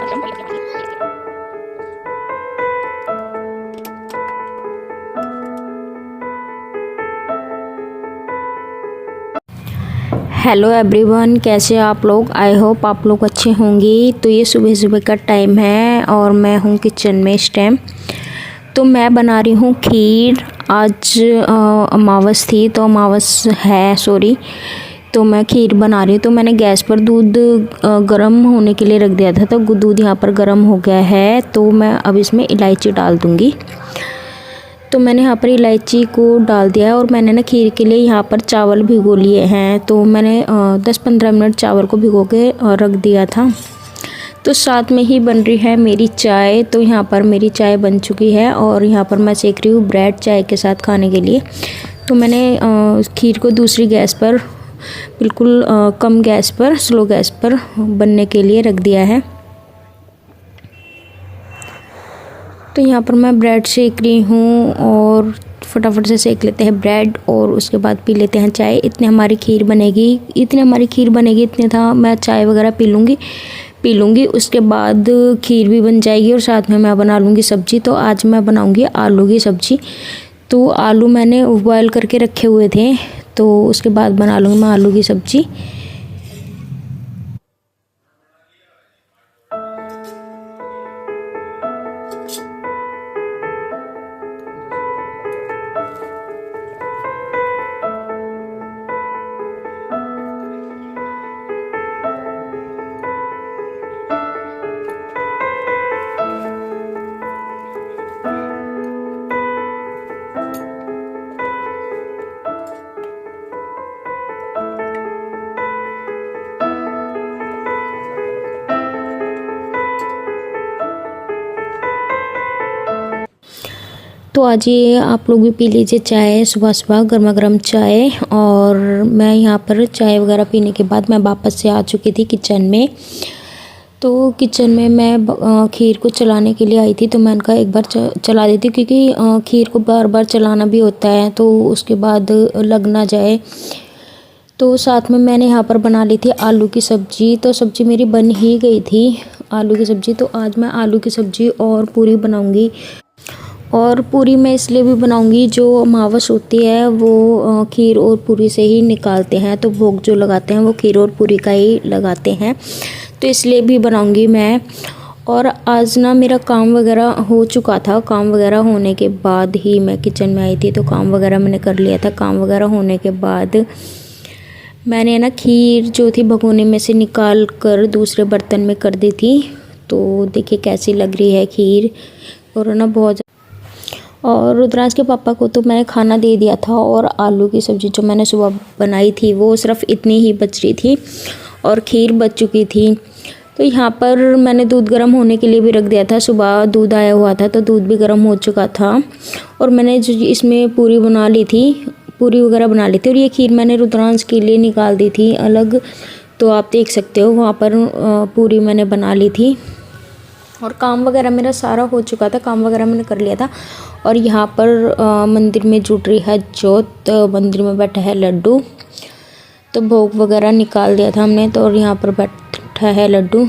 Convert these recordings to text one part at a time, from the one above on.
Hello everyone, कैसे आप लोग। आई होप आप लोग अच्छे होंगे। तो ये सुबह सुबह का टाइम है और मैं हूँ किचन में इस टाइम। तो मैं बना रही हूँ खीर। आज अमावस थी, तो अमावस है सॉरी। तो मैं खीर बना रही हूँ। तो मैंने गैस पर दूध गर्म होने के लिए रख दिया था। तो दूध यहाँ पर गर्म हो गया है। तो मैं अब इसमें इलायची डाल दूँगी। तो मैंने यहाँ पर इलायची को डाल दिया है और मैंने ना खीर के लिए यहाँ पर चावल भिगो लिए हैं। तो मैंने 10-15 मिनट चावल को भिगो के रख दिया था। तो साथ में ही बन रही है मेरी चाय। तो यहाँ पर मेरी चाय बन चुकी है और यहाँ पर मैं सेक रही हूँ ब्रेड चाय के साथ खाने के लिए। तो मैंने खीर को दूसरी गैस पर बिल्कुल कम गैस पर, स्लो गैस पर बनने के लिए रख दिया है। तो यहाँ पर मैं ब्रेड सेक रही हूँ और फटाफट से सेक लेते हैं ब्रेड और उसके बाद पी लेते हैं चाय। इतनी हमारी खीर बनेगी, इतने था मैं चाय वगैरह पी लूँगी। उसके बाद खीर भी बन जाएगी और साथ में मैं बना लूँगी सब्ज़ी। तो आज मैं बनाऊँगी आलू की सब्ज़ी। तो आलू मैंने बॉयल करके रखे हुए थे, तो उसके बाद बना लूँगी मैं आलू की सब्ज़ी। तो आज ये आप लोग भी पी लीजिए चाय, सुबह सुबह गर्मा गर्म चाय। और मैं यहाँ पर चाय वगैरह पीने के बाद मैं वापस से आ चुकी थी किचन में। तो किचन में मैं खीर को चलाने के लिए आई थी। तो मैंने कहा एक बार चला देती हूँ, क्योंकि खीर को बार बार चलाना भी होता है तो उसके बाद लग ना जाए। तो साथ में मैंने यहाँ पर बना ली थी आलू की सब्ज़ी। तो सब्ज़ी मेरी बन ही गई थी, आलू की सब्ज़ी। तो आज मैं आलू की सब्ज़ी और पूरी बनाऊँगी। और पूरी मैं इसलिए भी बनाऊंगी, जो अमावस होती है वो खीर और पूरी से ही निकालते हैं। तो भोग जो लगाते हैं वो खीर और पूरी का ही लगाते हैं, तो इसलिए भी बनाऊंगी मैं। और आज ना मेरा काम वगैरह हो चुका था। काम वगैरह होने के बाद ही मैं किचन में आई थी। तो काम वगैरह मैंने कर लिया था। काम वगैरह होने के बाद मैंने ना खीर जो थी भगोने में से निकाल कर दूसरे बर्तन में कर दी थी। तो देखिए कैसी लग रही है खीर। और ना बहुत, और रुद्रांश के पापा को तो मैंने खाना दे दिया था। और आलू की सब्ज़ी जो मैंने सुबह बनाई थी वो सिर्फ इतनी ही बच रही थी और खीर बच चुकी थी। तो यहाँ पर मैंने दूध गर्म होने के लिए भी रख दिया था। सुबह दूध आया हुआ था तो दूध भी गर्म हो चुका था। और मैंने जो इसमें पूरी बना ली थी, पूरी वगैरह बना ली थी। और ये खीर मैंने रुद्रांश के लिए निकाल दी थी अलग। तो आप देख सकते हो वहाँ पर पूरी मैंने बना ली थी। और काम वगैरह मेरा सारा हो चुका था, काम वगैरह मैंने कर लिया था। और यहाँ पर मंदिर में जुट रही है जोत, मंदिर में बैठा है लड्डू। तो भोग वगैरह निकाल दिया था हमने। तो और यहाँ पर बैठा है लड्डू।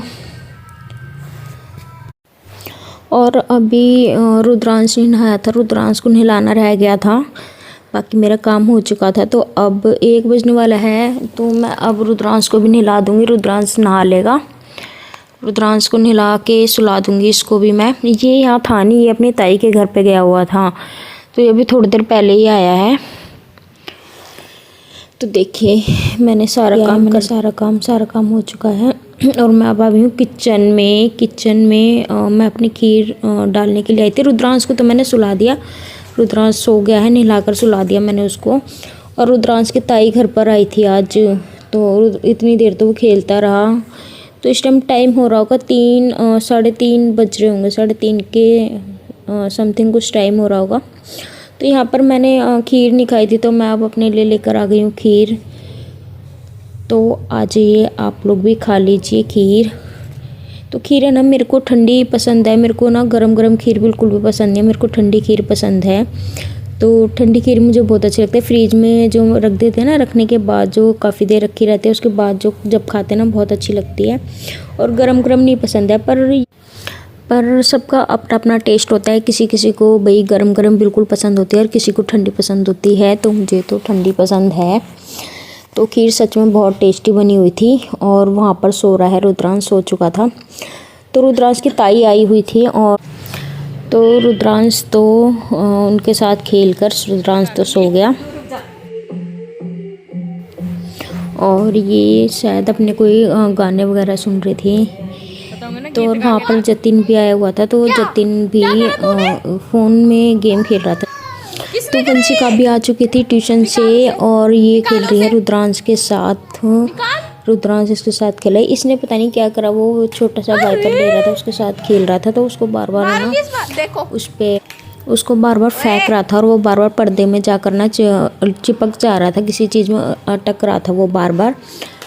और अभी रुद्रांश ने नहाया था, रुद्रांश को नहलाना रह गया था, बाकी मेरा काम हो चुका था। तो अब 1 बजने वाला है। तो मैं अब रुद्रांश को भी नहला दूँगी। रुद्रांश नहा लेगा, रुद्रांश को नहला के सुला दूँगी इसको भी मैं। ये यहाँ था नहीं, ये अपनी ताई के घर पे गया हुआ था। तो ये भी थोड़ी देर पहले ही आया है। तो देखिए मैंने सारा काम हो चुका है। और मैं अब आई हूँ किचन में मैं अपनी खीर डालने के लिए आई थी। रुद्रांश को तो मैंने सुला दिया, रुद्रांश सो गया है, नहलाकर सुला दिया मैंने उसको। और रुद्रांश की ताई घर पर आई थी आज। तो इतनी देर तो वो खेलता रहा। तो इस टाइम हो रहा होगा 3-3:30 बज रहे होंगे, 3:30 के समथिंग कुछ टाइम हो रहा होगा। तो यहाँ पर मैंने खीर नहीं खाई थी, तो मैं अब अपने लिए लेकर आ गई हूँ खीर। तो आ जाइए आप लोग भी खा लीजिए खीर। तो खीर है ना, मेरे को ठंडी पसंद है। मेरे को ना गरम गरम खीर बिल्कुल भी पसंद नहीं है, मेरे को ठंडी खीर पसंद है। तो ठंडी खीर मुझे बहुत अच्छी लगती है। फ्रिज में जो रख देते हैं ना, रखने के बाद जो काफ़ी देर रखी रहती है, उसके बाद जो जब खाते हैं ना बहुत अच्छी लगती है। और गरम गरम नहीं पसंद है, पर सबका अपना अपना टेस्ट होता है। किसी किसी को भाई गरम गरम बिल्कुल पसंद होती है और किसी को ठंडी पसंद होती है, तो मुझे तो ठंडी पसंद है। तो खीर सच में बहुत टेस्टी बनी हुई थी। और वहाँ पर सो रहा है रुद्रांश, सो चुका था। तो रुद्रांश की ताई आई हुई थी और तो रुद्रांश तो उनके साथ खेलकर रुद्रांश तो सो गया। और ये शायद अपने कोई गाने वगैरह सुन रही थी। तो और वहाँ पर जतिन भी आया हुआ था, तो जतिन भी फ़ोन में गेम खेल रहा था। तो वंशिका भी आ चुकी थी ट्यूशन से और ये खेल रही है रुद्रांश के साथ। रुद्रांश इसके साथ खेला, इसने पता नहीं क्या करा, वो छोटा सा वाइपर ले रहा था, उसके साथ खेल रहा था। तो उसको बार बार ना उसको बार बार फेंक रहा था और वो बार बार पर्दे में जाकर ना चिपक जा रहा था, किसी चीज़ में अटक रहा था। वो बार बार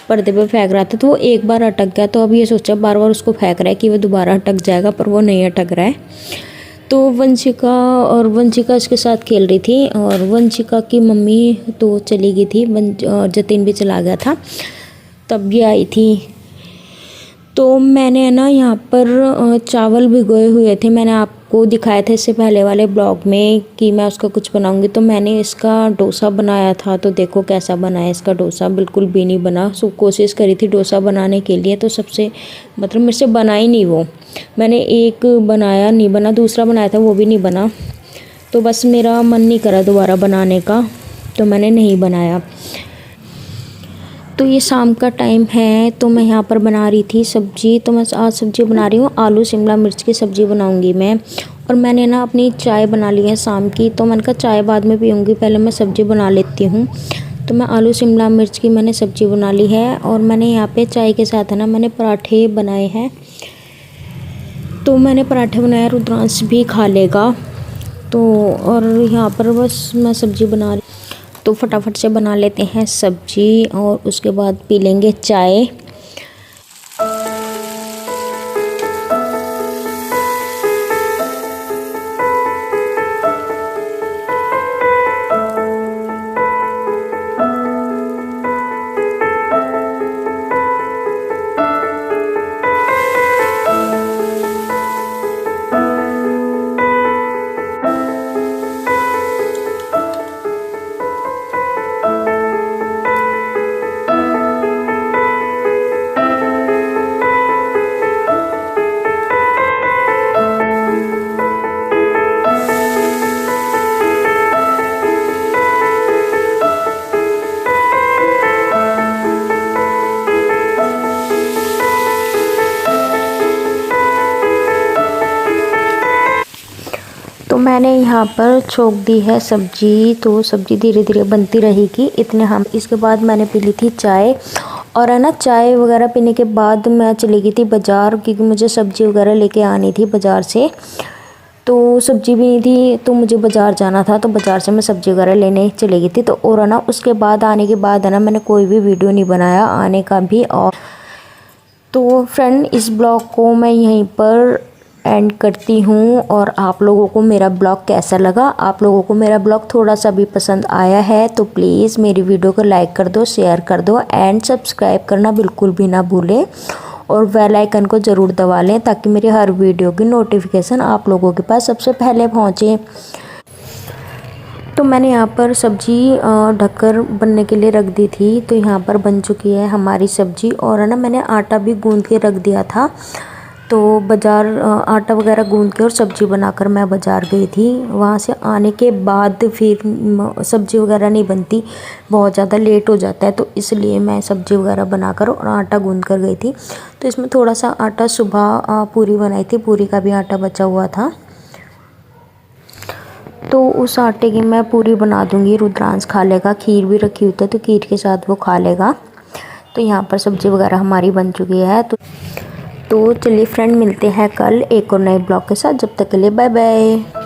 पर्दे पे फेंक रहा था, तो वो एक बार अटक गया। तो अब ये सोचा बार बार उसको फेंक रहा है कि वो दोबारा अटक जाएगा, पर वो नहीं अटक रहा है। तो वंशिका इसके साथ खेल रही थी और वंशिका की मम्मी तो चली गई थी, जतिन भी चला गया था, तब ये आई थी। तो मैंने ना यहाँ पर चावल भिगोए हुए थे, मैंने आपको दिखाया था इससे पहले वाले ब्लॉग में कि मैं उसका कुछ बनाऊंगी। तो मैंने इसका डोसा बनाया था, तो देखो कैसा बना है इसका डोसा, बिल्कुल भी नहीं बना। कोशिश करी थी डोसा बनाने के लिए, तो सबसे मतलब मेरे से बना ही नहीं वो। मैंने एक बनाया, नहीं बना, दूसरा बनाया था, वो भी नहीं बना। तो बस मेरा मन नहीं करा दोबारा बनाने का, तो मैंने नहीं बनाया। तो ये शाम का टाइम है, तो मैं यहाँ पर बना रही थी सब्जी। तो मैं आज सब्जी बना रही हूँ, आलू शिमला मिर्च की सब्ज़ी बनाऊँगी मैं। और मैंने ना अपनी चाय बना ली है शाम की, तो मैंने कहा चाय बाद में पीऊँगी, पहले मैं सब्ज़ी बना लेती हूँ। तो मैं आलू शिमला मिर्च की मैंने सब्ज़ी बना ली है। और मैंने यहाँ पे चाय के साथ है ना मैंने पराठे बनाए हैं। तो मैंने पराठे बनाए, रुद्रांश भी खा लेगा। तो और यहाँ पर बस मैं सब्ज़ी बना रही, तो फटाफट से बना लेते हैं सब्ज़ी और उसके बाद पी लेंगे चाय। तो मैंने यहाँ पर छोक दी है सब्जी, तो सब्जी धीरे धीरे बनती रहेगी इतने हम। इसके बाद मैंने पी ली थी चाय। और है ना चाय वगैरह पीने के बाद मैं चली गई थी बाज़ार, क्योंकि मुझे सब्जी वगैरह लेके आनी थी बाज़ार से। तो सब्जी भी नहीं थी, तो मुझे बाज़ार जाना था, तो बाज़ार से मैं सब्जी वगैरह लेने चली गई थी। तो और है ना उसके बाद आने के बाद है ना मैंने कोई भी वीडियो नहीं बनाया आने का भी। और तो फ्रेंड इस ब्लॉग को मैं यहीं पर एंड करती हूँ। और आप लोगों को मेरा ब्लॉग कैसा लगा, आप लोगों को मेरा ब्लॉग थोड़ा सा भी पसंद आया है तो प्लीज़ मेरी वीडियो को लाइक कर दो, शेयर कर दो एंड सब्सक्राइब करना बिल्कुल भी ना भूलें। और बेल आइकन को ज़रूर दबा लें ताकि मेरी हर वीडियो की नोटिफिकेशन आप लोगों के पास सबसे पहले पहुँचे। तो मैंने यहाँ पर सब्ज़ी ढककर बनने के लिए रख दी थी, तो यहाँ पर बन चुकी है हमारी सब्ज़ी। और है ना मैंने आटा भी गूंद के रख दिया था। तो बाज़ार आटा वगैरह गूंद के और सब्ज़ी बनाकर मैं बाज़ार गई थी। वहाँ से आने के बाद फिर सब्ज़ी वगैरह नहीं बनती, बहुत ज़्यादा लेट हो जाता है, तो इसलिए मैं सब्ज़ी वगैरह बनाकर और आटा गूंद कर गई थी। तो इसमें थोड़ा सा आटा सुबह पूरी बनाई थी, पूरी का भी आटा बचा हुआ था, तो उस आटे की मैं पूरी बना दूँगी। रुद्रांश खा लेगा, खीर भी रखी हुई थी तो खीर के साथ वो खा लेगा। तो यहाँ पर सब्ज़ी वगैरह हमारी बन चुकी है। तो चलिए फ्रेंड मिलते हैं कल एक और नए ब्लॉग के साथ, जब तक के लिए बाय बाय।